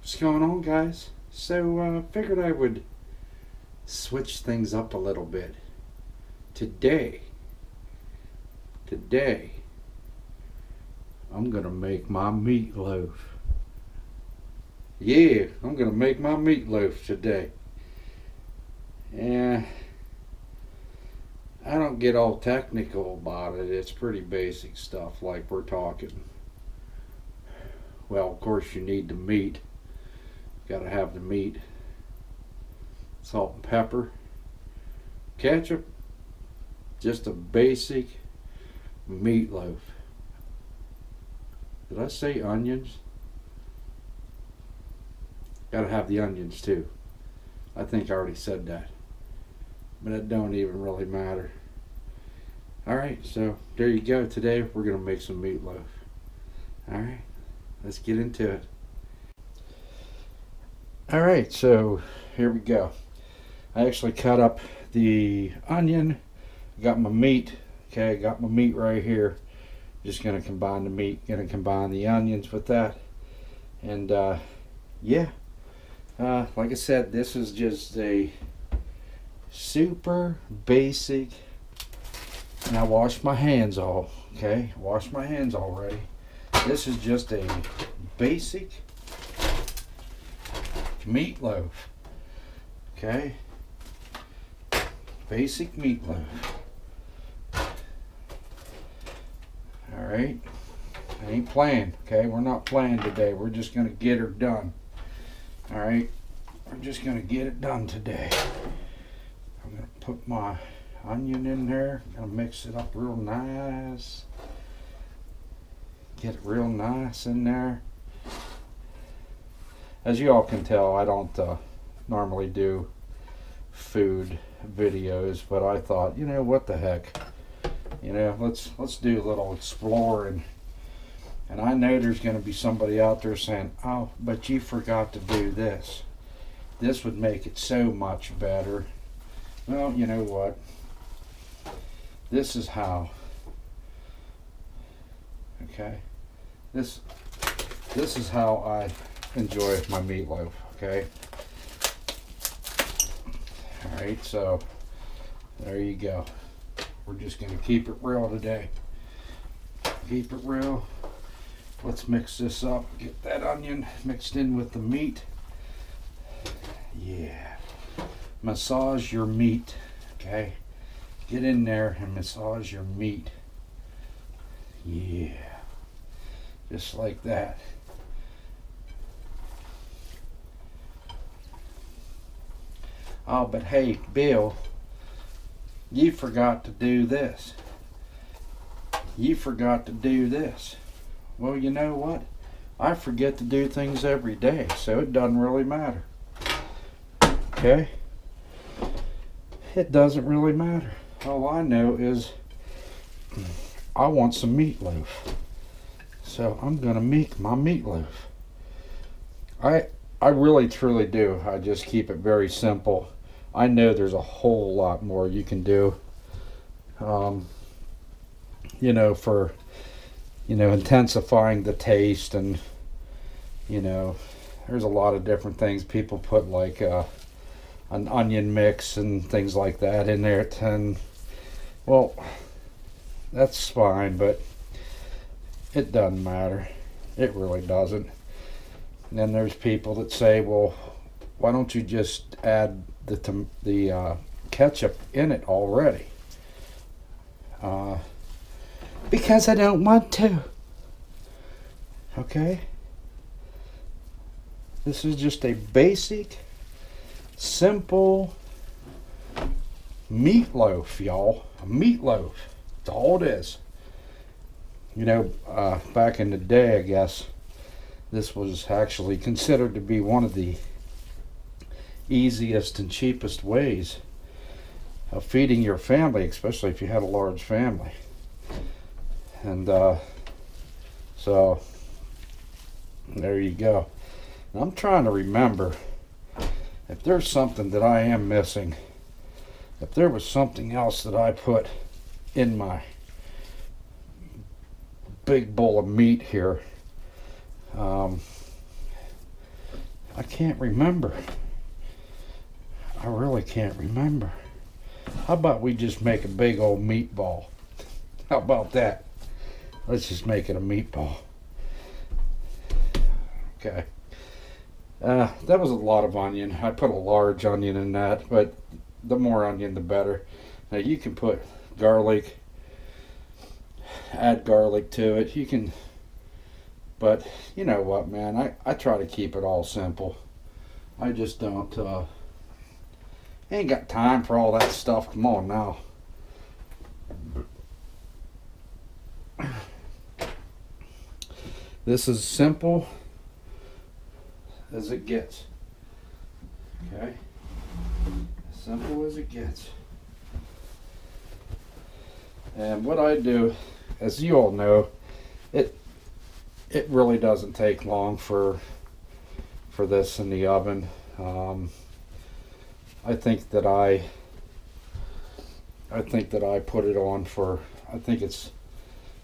What's going on, guys? So, figured I would switch things up a little bit. Today, I'm gonna make my meatloaf. Yeah, I'm gonna make my meatloaf today. And I don't get all technical about it. It's pretty basic stuff, like we're talking. Well, of course, you need the meat. Gotta have the meat. Salt and pepper. Ketchup. Just a basic meatloaf. Did I say onions? Gotta have the onions too. I think I already said that. But it don't even really matter. Alright, so there you go. Today we're gonna make some meatloaf. Alright, let's get into it. Alright, so here we go. I actually cut up the onion. Got my meat. Okay, got my meat right here. Just gonna combine the meat, gonna combine the onions with that. And yeah. Like I said, this is just a super basic, and I washed my hands all, okay? Washed my hands already. This is just a basic meatloaf, okay? Basic meatloaf. Alright, I ain't playing, okay? We're not playing today. We're just gonna get her done. Alright, we're just gonna get it done today. I'm gonna put my onion in there. Gonna mix it up real nice. Get it real nice in there. As you all can tell, I don't normally do food videos, but I thought, you know, what the heck, you know, let's do a little exploring. And I know there's going to be somebody out there saying, oh, but you forgot to do this. This would make it so much better. Well, you know what? This is how. Okay? This is how I enjoy my meatloaf, okay? Alright, so there you go. We're just going to keep it real today. Keep it real. Let's mix this up. Get that onion mixed in with the meat. Yeah. Massage your meat, okay? Get in there and massage your meat. Yeah. Just like that. Oh, but hey, Bill, you forgot to do this. You forgot to do this. Well, you know what? I forget to do things every day, so it doesn't really matter. Okay? It doesn't really matter. All I know is I want some meatloaf. So I'm gonna make my meatloaf. I really truly do. I just keep it very simple. I know there's a whole lot more you can do. You know, for intensifying the taste, and there's a lot of different things people put, like an onion mix and things like that in there. And well, that's fine, but it doesn't matter. It really doesn't. And then there's people that say, well, why don't you just add the ketchup in it already? Because I don't want to. Okay? This is just a basic, simple meatloaf, y'all. A meatloaf. That's all it is. You know, back in the day, I guess, this was actually considered to be one of the easiest and cheapest ways of feeding your family, especially if you had a large family. And so there you go. Now, I'm trying to remember if there's something that I am missing, if there was something else that I put in my big bowl of meat here. I can't remember. I really can't remember. How about we just make a big old meatball? How about that? Let's just make it a meatball. Okay. That was a lot of onion. I put a large onion in that, but the more onion the better. Now you can put garlic, add garlic to it. You can, but you know what, man, I try to keep it all simple. I just don't, ain't got time for all that stuff. Come on now. This is simple as it gets. Okay? As simple as it gets. And what I do, as you all know, it really doesn't take long for this in the oven. I think that I put it on for, I think it's,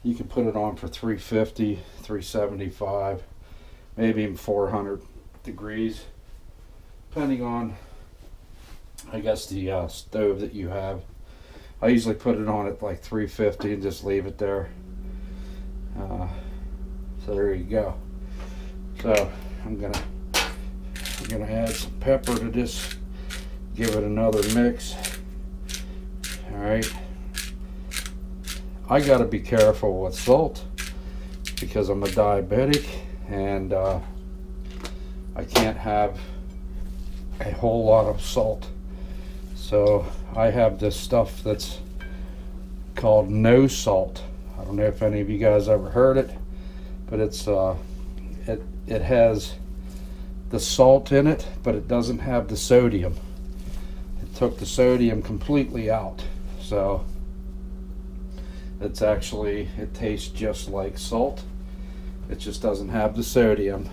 you can put it on for 350, 375, maybe even 400 degrees, depending on, I guess, the stove that you have. I usually put it on at like 350 and just leave it there. So there you go. So I'm gonna add some pepper to this, give it another mix. All right. I got to be careful with salt because I'm a diabetic, and I can't have a whole lot of salt. So I have this stuff that's called no salt. I don't know if any of you guys ever heard it, but it's it has the salt in it, but it doesn't have the sodium. It took the sodium completely out. So it's actually, it tastes just like salt. It just doesn't have the sodium.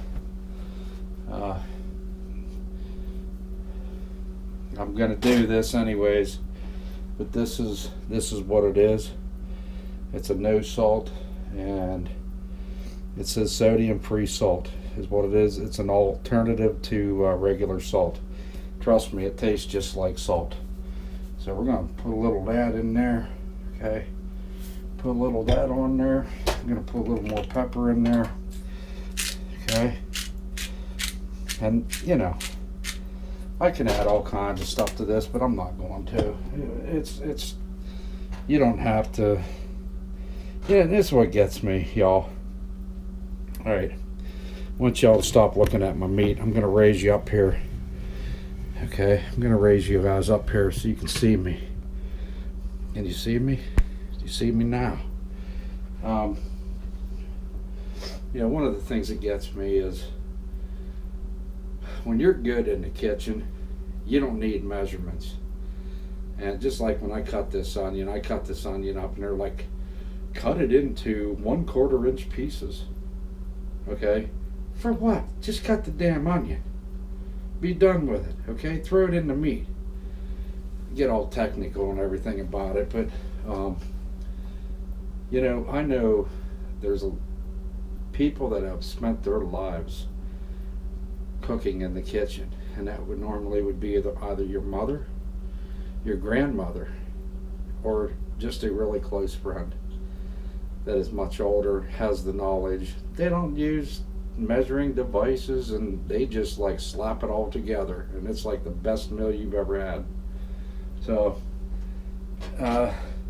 I'm gonna do this anyways, but this is what it is. It's a no salt, and it says sodium free salt is what it is. It's an alternative to regular salt. Trust me, it tastes just like salt. So we're gonna put a little of that in there. Okay, put a little of that on there. I'm gonna put a little more pepper in there. Okay, and you know, I can add all kinds of stuff to this, but I'm not going to. It's you don't have to. Yeah, this is what gets me, y'all. All right, I want y'all to stop looking at my meat. I'm gonna raise you up here. Okay, I'm gonna raise you guys up here so you can see me. Can you see me? You see me now? You know, one of the things that gets me is when you're good in the kitchen, you don't need measurements. And just like when I cut this onion up and they're like, cut it into 1/4 inch pieces. Okay? For what? Just cut the damn onion. Be done with it. Okay? Throw it in the meat. Get all technical and everything about it, but you know, I know there's people that have spent their lives cooking in the kitchen, and that would normally be either your mother, your grandmother, or just a really close friend that is much older, has the knowledge. They don't use measuring devices, and they just like slap it all together, and it's like the best meal you've ever had. So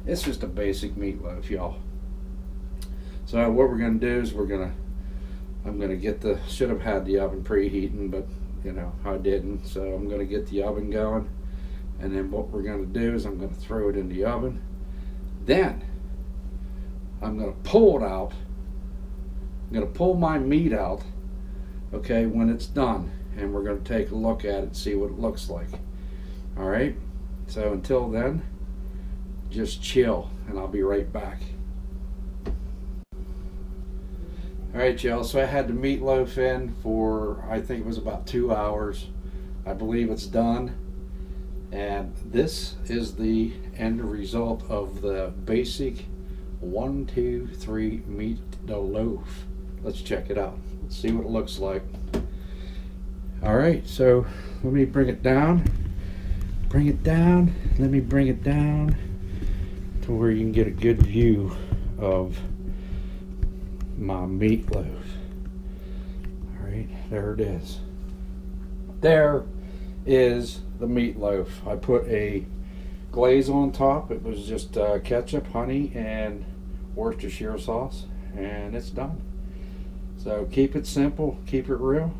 it's just a basic meatloaf, y'all. So what we're gonna do is I'm gonna get should have had the oven preheating, but you know, I didn't. So I'm gonna get the oven going, and then what we're gonna do is I'm gonna throw it in the oven. Then I'm gonna pull it out. I'm gonna pull my meat out, okay, when it's done, and we're gonna take a look at it and see what it looks like. All right, so until then, just chill, and I'll be right back. All right, y'all, so I had the meatloaf in for, I think it was about 2 hours. I believe it's done. And this is the end result of the basic 1, 2, 3 meatloaf. Let's check it out. Let's see what it looks like. All right, so let me bring it down. Bring it down. Let me bring it down to where you can get a good view of my meatloaf. All right, there it is. There is the meatloaf. I put a glaze on top. It was just ketchup, honey, and Worcestershire sauce, and it's done. So keep it simple, keep it real.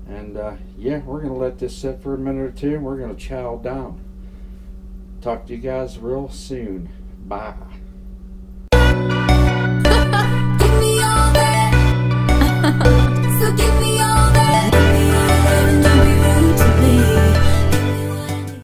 And yeah, we're going to let this sit for a minute or two, and we're going to chow down. Talk to you guys real soon. Bye.